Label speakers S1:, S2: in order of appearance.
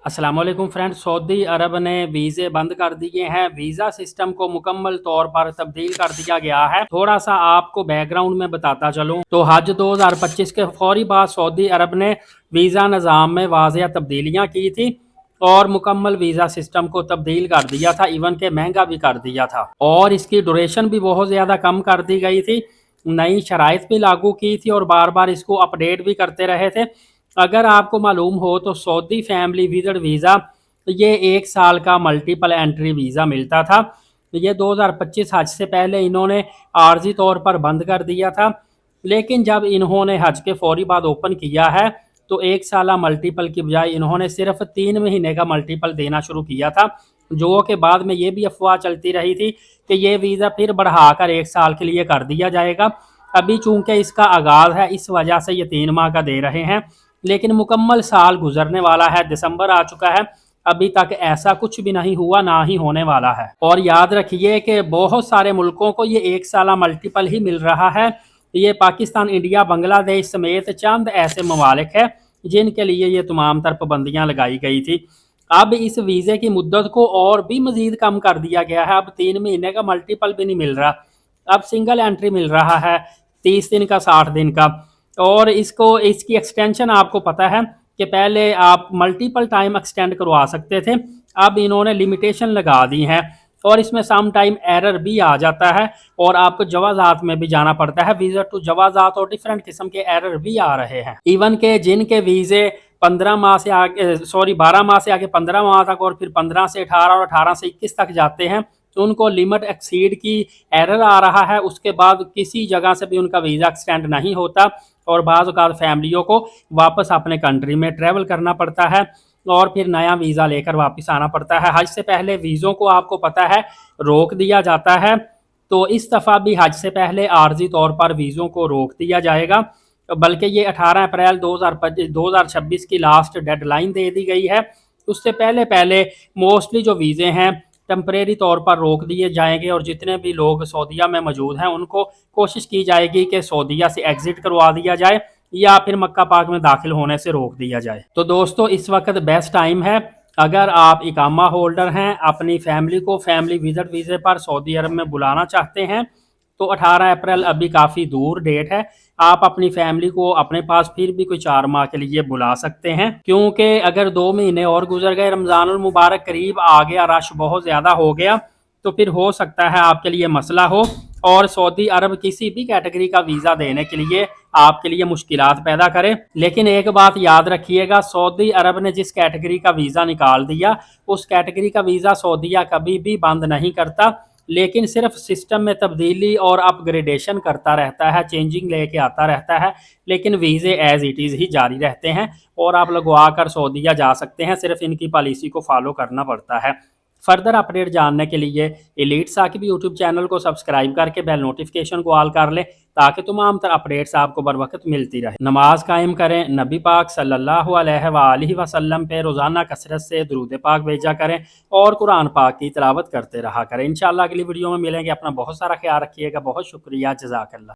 S1: अस्सलाम वालेकुम friend. Saudi अरब ने वीज़े बंद कर दिए हैं। वीज़ा सिस्टम को मुकम्मल तौर पर तब्दील कर दिया गया है। थोड़ा सा आपको बैकग्राउंड में बताता चलूं तो हज 2025 के फौरी बाद सऊदी अरब ने वीज़ा निज़ाम में वाज़िया तब्दीलियां की थी और मुकम्मल वीज़ा सिस्टम को तब्दील कर दिया था, इवन के महंगा भी कर दिया था और इसकी ड्यूरेशन भी बहुत ज़्यादा कम कर दी गई थी। नई शराइत भी लागू की थी और बार बार इसको अपडेट भी करते रहे थे। अगर आपको मालूम हो तो सऊदी फैमिली विजिट वीज़ा ये 1 साल का मल्टीपल एंट्री वीज़ा मिलता था। ये 2025 हज से पहले इन्होंने आर्जी तौर पर बंद कर दिया था, लेकिन जब इन्होंने हज के फौरी बाद ओपन किया है तो 1 साल मल्टीपल की बजाय इन्होंने सिर्फ 3 महीने का मल्टीपल देना शुरू किया था, जो के बाद में ये भी अफवाह चलती रही थी कि ये वीज़ा फिर बढ़ाकर 1 साल के लिए कर दिया जाएगा। अभी चूंकि इसका आगाज़ है इस वजह से ये 3 माह का दे रहे हैं, लेकिन मुकम्मल साल गुजरने वाला है, दिसंबर आ चुका है, अभी तक ऐसा कुछ भी नहीं हुआ, ना ही होने वाला है। और याद रखिए कि बहुत सारे मुल्कों को ये 1 साल मल्टीपल ही मिल रहा है। ये पाकिस्तान, इंडिया, बांग्लादेश समेत चंद ऐसे ममालिक है जिनके लिए ये तमाम तर पाबंदियाँ लगाई गई थी। अब इस वीज़े की मुद्दत को और भी मजीद कम कर दिया गया है। अब 3 महीने का मल्टीपल भी नहीं मिल रहा, अब सिंगल एंट्री मिल रहा है, 30 दिन का, 60 दिन का। और इसको इसकी एक्सटेंशन आपको पता है कि पहले आप मल्टीपल टाइम एक्सटेंड करवा सकते थे, अब इन्होंने लिमिटेशन लगा दी है और इसमें सम टाइम एरर भी आ जाता है और आपको जवाजात में भी जाना पड़ता है। वीज़ा टू जवाजात और डिफरेंट किस्म के एरर भी आ रहे हैं। इवन के जिनके वीज़े 15 माह से आगे 12 माह से आगे 15 माह तक और फिर 15 से 18 और 18 से 21 तक जाते हैं तो उनको लिमिट एक्सीड की एरर आ रहा है। उसके बाद किसी जगह से भी उनका वीज़ा एक्सटेंड नहीं होता और बाज़ औक़ात फैमिलियों को वापस अपने कंट्री में ट्रैवल करना पड़ता है और फिर नया वीज़ा लेकर वापस आना पड़ता है। हज से पहले वीज़ों को आपको पता है रोक दिया जाता है, तो इस दफ़ा भी हज से पहले आर्जी तौर पर वीज़ों को रोक दिया जाएगा, बल्कि ये 18 अप्रैल 2026 की लास्ट डेडलाइन दे दी गई है। उससे पहले पहले मोस्टली जो वीज़े हैं टेम्परेरी तौर पर रोक दिए जाएंगे और जितने भी लोग सऊदीया में मौजूद हैं उनको कोशिश की जाएगी कि सऊदीया से एग्ज़िट करवा दिया जाए या फिर मक्का पाक में दाखिल होने से रोक दिया जाए। तो दोस्तों, इस वक्त बेस्ट टाइम है, अगर आप इकामा होल्डर हैं, अपनी फैमिली को फैमिली विजिट वीज़े पर सऊदी अरब में बुलाना चाहते हैं तो 18 अप्रैल अभी काफ़ी दूर डेट है। आप अपनी फैमिली को अपने पास फिर भी कोई 4 माह के लिए बुला सकते हैं, क्योंकि अगर 2 महीने और गुजर गए, रमज़ानुल मुबारक करीब आ गया, रश बहुत ज़्यादा हो गया, तो फिर हो सकता है आपके लिए मसला हो और सऊदी अरब किसी भी कैटेगरी का वीज़ा देने के लिए आपके लिए मुश्किलात पैदा करे। लेकिन एक बात याद रखिएगा, सऊदी अरब ने जिस कैटेगरी का वीज़ा निकाल दिया उस कैटेगरी का वीज़ा सऊदीया कभी भी बंद नहीं करता, लेकिन सिर्फ सिस्टम में तब्दीली और अपग्रेडेशन करता रहता है, चेंजिंग लेके आता रहता है, लेकिन वीज़े एज़ इट इज़ ही जारी रहते हैं और आप लगवा कर सऊदीया जा सकते हैं। सिर्फ इनकी पॉलिसी को फॉलो करना पड़ता है। फर्दर अपडेट जानने के लिए एलीट साकिब यूट्यूब चैनल को सब्सक्राइब करके बेल नोटिफिकेशन को ऑल कर लें ताकि तमाम तर अपडेट्स आपको बर वक्त मिलती रहे। नमाज कायम करें, नबी पाक सल्लल्लाहु अलैहि वसल्लम पे रोज़ाना कसरत से दुरूद पाक भेजा करें और कुरान पाक की तिलावत करते रहा करें। इंशाअल्लाह अगली वीडियो में मिलेंगे। अपना बहुत सारा ख्याल रखिएगा। बहुत शुक्रिया, जज़ाकल्लाह।